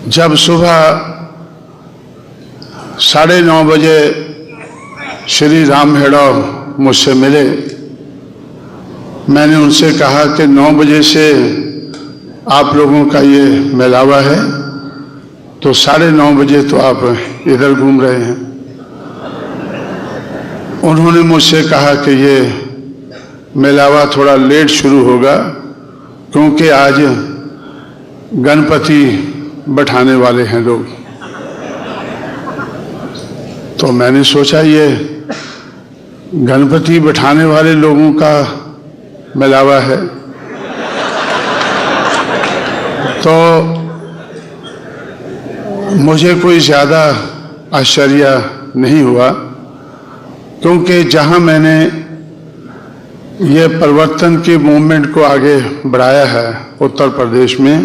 जब सुबह 9:30 बजे श्री राम हेड़ो मुझसे मिले, मैंने उनसे कहा कि 9 बजे से आप लोगों का ये मेलावा है, तो 9:30 बजे तो आप इधर घूम रहे हैं। उन्होंने मुझसे कहा कि ये मेलावा थोड़ा लेट शुरू होगा क्योंकि आज गणपति बैठाने वाले हैं लोग। तो मैंने सोचा ये गणपति बैठाने वाले लोगों का मेलावा है, तो मुझे कोई ज़्यादा आश्चर्य नहीं हुआ, क्योंकि जहां मैंने ये परिवर्तन के मूवमेंट को आगे बढ़ाया है उत्तर प्रदेश में,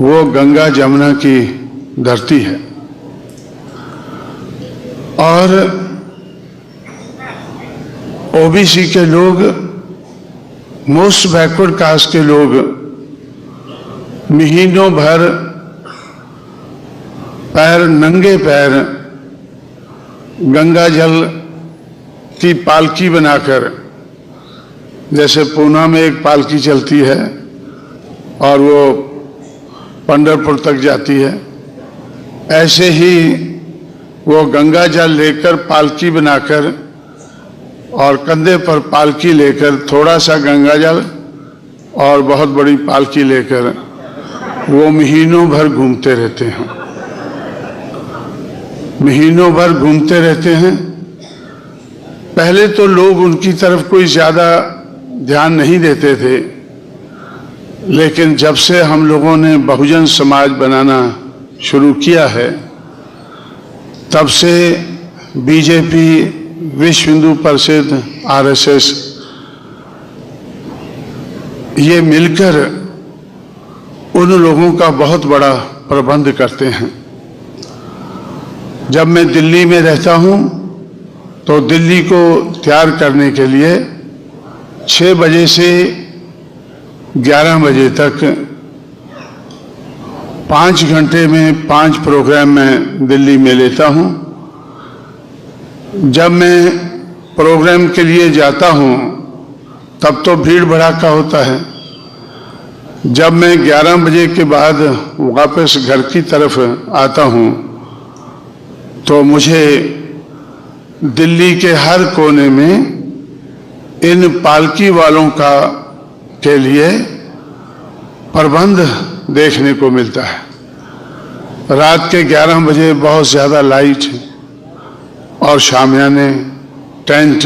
वो गंगा जमुना की धरती है। और ओबीसी के लोग, मोस्ट बैकवर्ड कास्ट के लोग महीनों भर नंगे पैर गंगा जल की पालकी बनाकर, जैसे पूना में एक पालकी चलती है और वो पंढरपुर तक जाती है, ऐसे ही वो गंगा जल लेकर पालकी बनाकर और कंधे पर पालकी लेकर, थोड़ा सा गंगा जल और बहुत बड़ी पालकी लेकर वो महीनों भर घूमते रहते हैं, महीनों भर घूमते रहते हैं। पहले तो लोग उनकी तरफ कोई ज़्यादा ध्यान नहीं देते थे, लेकिन जब से हम लोगों ने बहुजन समाज बनाना शुरू किया है, तब से बीजेपी, विश्व हिंदू परिषद, आरएसएस ये मिलकर उन लोगों का बहुत बड़ा प्रबंध करते हैं। जब मैं दिल्ली में रहता हूं तो दिल्ली को तैयार करने के लिए 6 बजे से 11 बजे तक 5 घंटे में 5 प्रोग्राम मैं दिल्ली में लेता हूं। जब मैं प्रोग्राम के लिए जाता हूं तब तो भीड़ भड़ाका होता है। जब मैं 11 बजे के बाद वापस घर की तरफ आता हूं तो मुझे दिल्ली के हर कोने में इन पालकी वालों के लिए प्रबंध देखने को मिलता है। रात के 11 बजे बहुत ज़्यादा लाइट और शामियाने, टेंट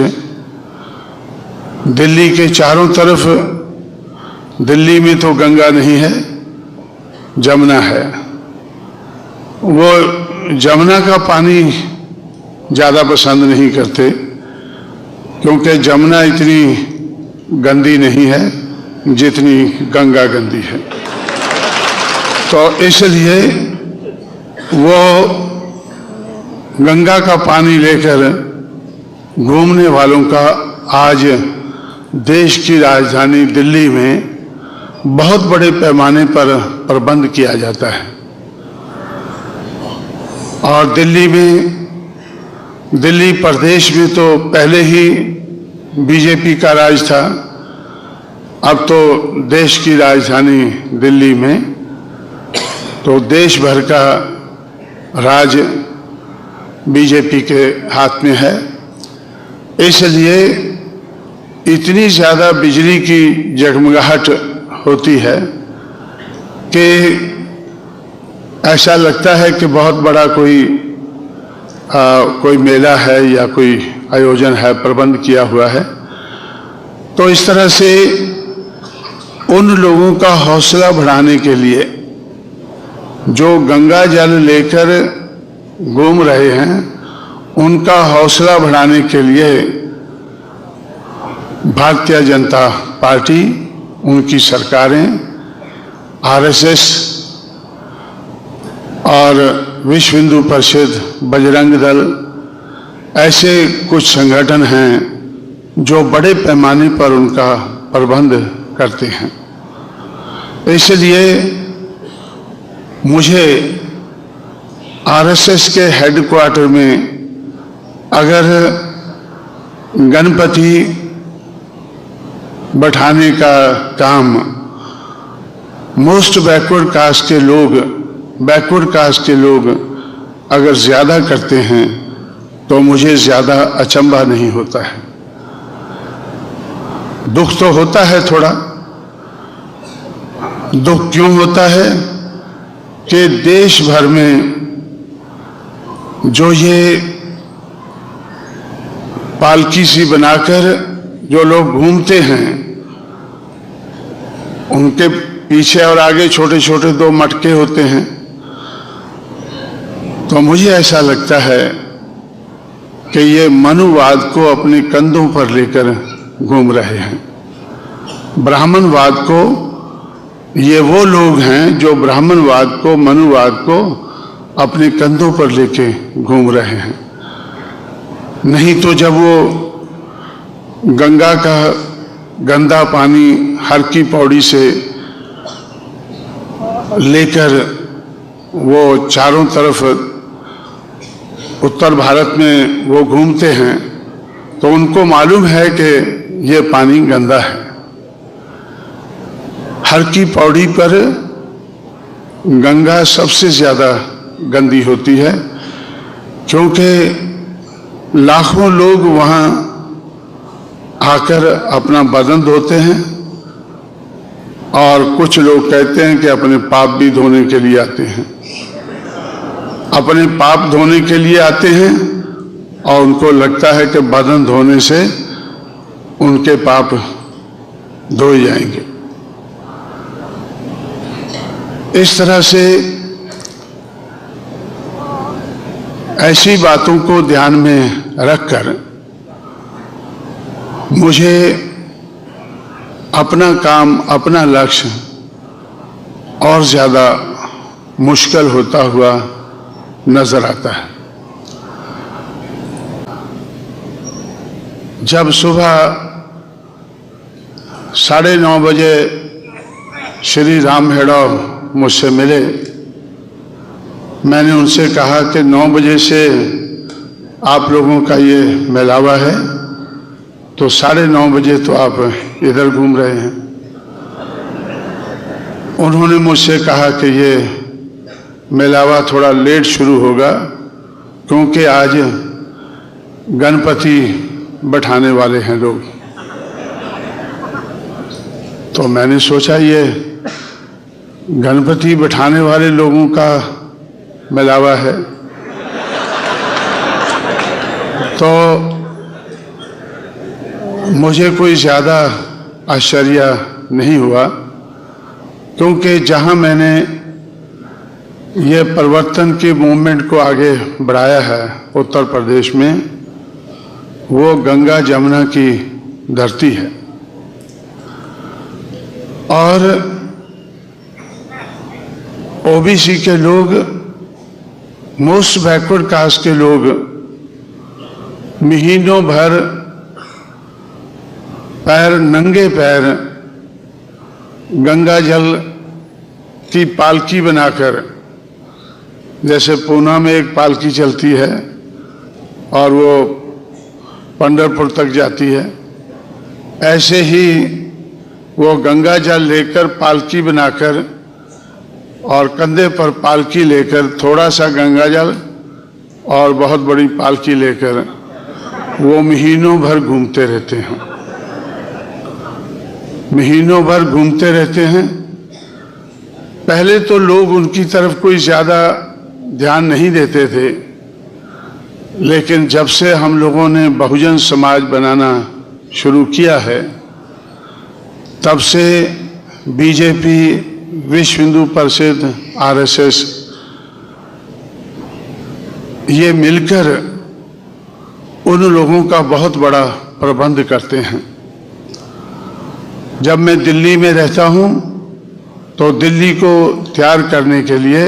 दिल्ली के चारों तरफ। दिल्ली में तो गंगा नहीं है, जमुना है। वो जमुना का पानी ज़्यादा पसंद नहीं करते क्योंकि जमुना इतनी गंदी नहीं है जितनी गंगा गंदी है। तो इसलिए वो गंगा का पानी लेकर घूमने वालों का आज देश की राजधानी दिल्ली में बहुत बड़े पैमाने पर प्रबंध किया जाता है। और दिल्ली प्रदेश में तो पहले ही बीजेपी का राज था, अब तो देश की राजधानी दिल्ली में तो देश भर का राज बीजेपी के हाथ में है। इसलिए इतनी ज़्यादा बिजली की जगमगाहट होती है कि ऐसा लगता है कि बहुत बड़ा कोई मेला है या कोई आयोजन है, प्रबंध किया हुआ है। तो इस तरह से उन लोगों का हौसला बढ़ाने के लिए जो गंगा जल लेकर घूम रहे हैं, उनका हौसला बढ़ाने के लिए भारतीय जनता पार्टी, उनकी सरकारें, आरएसएस और विश्व हिंदू परिषद, बजरंग दल, ऐसे कुछ संगठन हैं जो बड़े पैमाने पर उनका प्रबंध करते हैं। इसलिए मुझे आरएसएस के हेडक्वार्टर में अगर गणपति बैठाने का काम मोस्ट बैकवर्ड कास्ट के लोग अगर ज़्यादा करते हैं तो मुझे ज़्यादा अचंभा नहीं होता है। दुख तो होता है थोड़ा। दुख क्यों होता है कि देश भर में जो ये पालकी सी बनाकर जो लोग घूमते हैं, उनके पीछे और आगे छोटे छोटे 2 मटके होते हैं। तो मुझे ऐसा लगता है कि ये मनुवाद को अपने कंधों पर लेकर घूम रहे हैं। ब्राह्मणवाद को, ये वो लोग हैं जो ब्राह्मणवाद को, मनुवाद को अपने कंधों पर लेके घूम रहे हैं। नहीं तो जब वो गंगा का गंदा पानी हर की पौड़ी से लेकर वो चारों तरफ उत्तर भारत में वो घूमते हैं, तो उनको मालूम है कि ये पानी गंदा है। हर की पौड़ी पर गंगा सबसे ज़्यादा गंदी होती है, क्योंकि लाखों लोग वहाँ आकर अपना बदन धोते हैं और कुछ लोग कहते हैं कि अपने पाप भी धोने के लिए आते हैं। अपने पाप धोने के लिए आते हैं और उनको लगता है कि बदन धोने से उनके पाप धोए जाएंगे। इस तरह से ऐसी बातों को ध्यान में रखकर मुझे अपना काम, अपना लक्ष्य और ज़्यादा मुश्किल होता हुआ नजर आता है। जब सुबह 9:30 बजे श्री राम हेड़ो मुझसे मिले, मैंने उनसे कहा कि 9 बजे से आप लोगों का ये मेलावा है, तो 9:30 बजे तो आप इधर घूम रहे हैं। उन्होंने मुझसे कहा कि ये मेलावा थोड़ा लेट शुरू होगा क्योंकि आज गणपति बैठाने वाले हैं लोग। तो मैंने सोचा ये गणपति बैठाने वाले लोगों का मेलावा है, तो मुझे कोई ज़्यादा आश्चर्य नहीं हुआ, क्योंकि जहाँ मैंने ये परिवर्तन के मूवमेंट को आगे बढ़ाया है उत्तर प्रदेश में, वो गंगा जमुना की धरती है। और ओबीसी के लोग, मोस्ट बैकवर्ड कास्ट के लोग महीनों भर नंगे पैर गंगा जल की पालकी बनाकर, जैसे पूना में एक पालकी चलती है और वो पंढरपुर तक जाती है, ऐसे ही वो गंगा जल लेकर पालकी बनाकर और कंधे पर पालकी लेकर, थोड़ा सा गंगा जल और बहुत बड़ी पालकी लेकर वो महीनों भर घूमते रहते हैं। महीनों भर घूमते रहते हैं। पहले तो लोग उनकी तरफ कोई ज़्यादा ध्यान नहीं देते थे, लेकिन जब से हम लोगों ने बहुजन समाज बनाना शुरू किया है, तब से बीजेपी, विश्व हिंदू परिषद, आरएसएस ये मिलकर उन लोगों का बहुत बड़ा प्रबंध करते हैं। जब मैं दिल्ली में रहता हूं तो दिल्ली को तैयार करने के लिए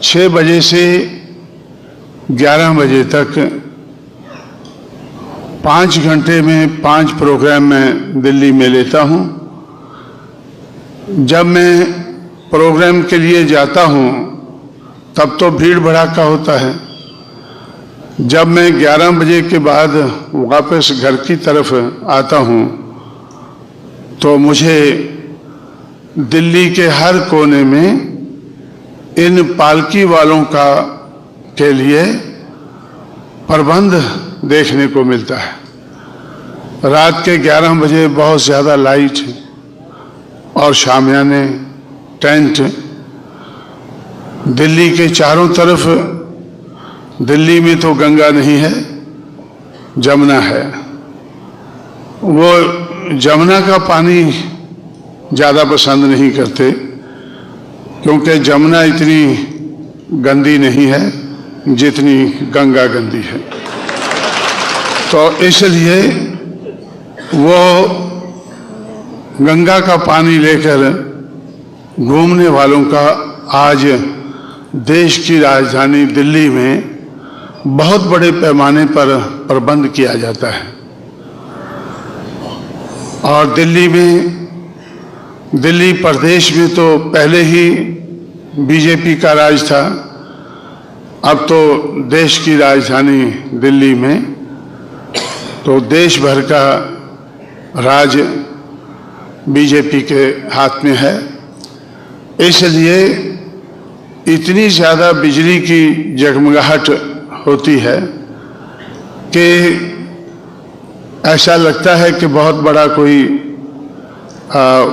6 बजे से 11 बजे तक 5 घंटे में 5 प्रोग्राम मैं दिल्ली में लेता हूं। जब मैं प्रोग्राम के लिए जाता हूँ तब तो भीड़ भड़ाका होता है। जब मैं 11 बजे के बाद वापस घर की तरफ आता हूँ तो मुझे दिल्ली के हर कोने में इन पालकी वालों के लिए प्रबंध देखने को मिलता है। रात के 11 बजे बहुत ज़्यादा लाइट और शामियाने, टेंट दिल्ली के चारों तरफ। दिल्ली में तो गंगा नहीं है, जमुना है। वो जमुना का पानी ज़्यादा पसंद नहीं करते क्योंकि जमुना इतनी गंदी नहीं है जितनी गंगा गंदी है। तो इसलिए वो गंगा का पानी लेकर घूमने वालों का आज देश की राजधानी दिल्ली में बहुत बड़े पैमाने पर प्रबंध किया जाता है। और दिल्ली प्रदेश में तो पहले ही बीजेपी का राज था। अब तो देश की राजधानी दिल्ली में तो देश भर का राज बीजेपी के हाथ में है। इसलिए इतनी ज़्यादा बिजली की जगमगाहट होती है कि ऐसा लगता है कि बहुत बड़ा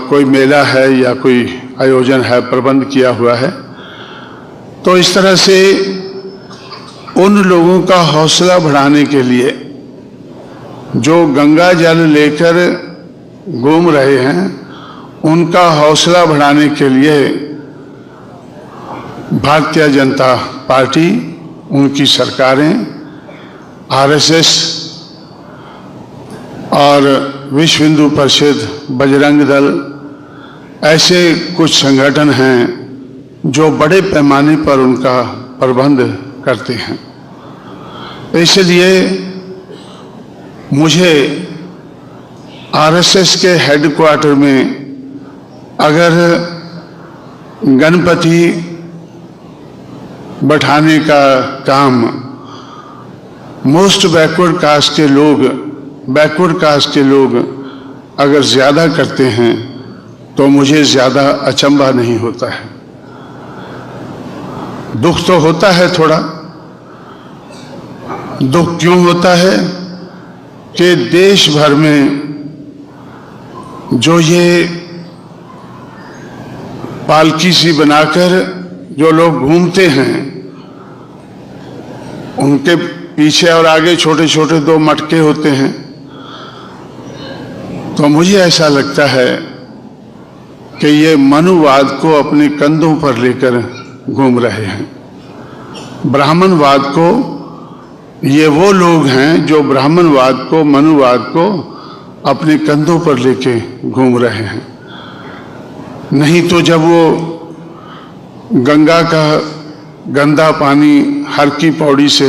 कोई मेला है या कोई आयोजन है, प्रबंध किया हुआ है। तो इस तरह से उन लोगों का हौसला बढ़ाने के लिए जो गंगा जल लेकर घूम रहे हैं, उनका हौसला बढ़ाने के लिए भारतीय जनता पार्टी, उनकी सरकारें, आरएसएस और विश्व हिंदू परिषद, बजरंग दल, ऐसे कुछ संगठन हैं जो बड़े पैमाने पर उनका प्रबंध करते हैं। इसलिए मुझे आरएसएस के हेडक्वार्टर में अगर गणपति बैठाने का काम मोस्ट बैकवर्ड कास्ट के लोग अगर ज़्यादा करते हैं तो मुझे ज़्यादा अचंभा नहीं होता है। दुख तो होता है थोड़ा। दुख क्यों होता है कि देश भर में जो ये पालकी सी बनाकर जो लोग घूमते हैं, उनके पीछे और आगे छोटे छोटे 2 मटके होते हैं। तो मुझे ऐसा लगता है कि ये मनुवाद को अपने कंधों पर लेकर घूम रहे हैं। ब्राह्मणवाद को, ये वो लोग हैं जो ब्राह्मणवाद को, मनुवाद को अपने कंधों पर लेके घूम रहे हैं। नहीं तो जब वो गंगा का गंदा पानी हर की पौड़ी से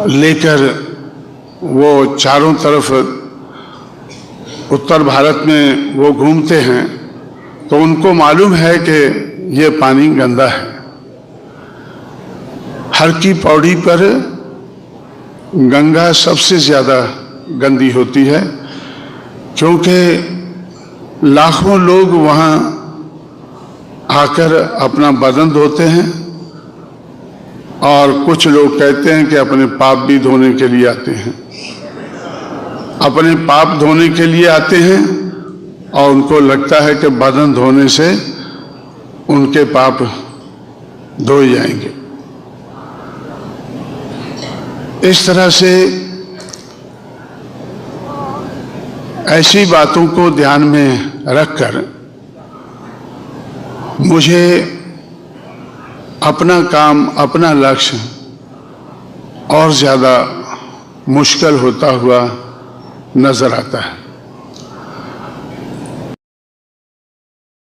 लेकर वो चारों तरफ उत्तर भारत में वो घूमते हैं तो उनको मालूम है कि ये पानी गंदा है। हर की पौड़ी पर गंगा सबसे ज़्यादा गंदी होती है क्योंकि लाखों लोग वहाँ आकर अपना बदन धोते हैं और कुछ लोग कहते हैं कि अपने पाप भी धोने के लिए आते हैं। अपने पाप धोने के लिए आते हैं और उनको लगता है कि बदन धोने से उनके पाप धोए जाएंगे। इस तरह से ऐसी बातों को ध्यान में रखकर मुझे अपना काम, अपना लक्ष्य और ज़्यादा मुश्किल होता हुआ नजर आता है।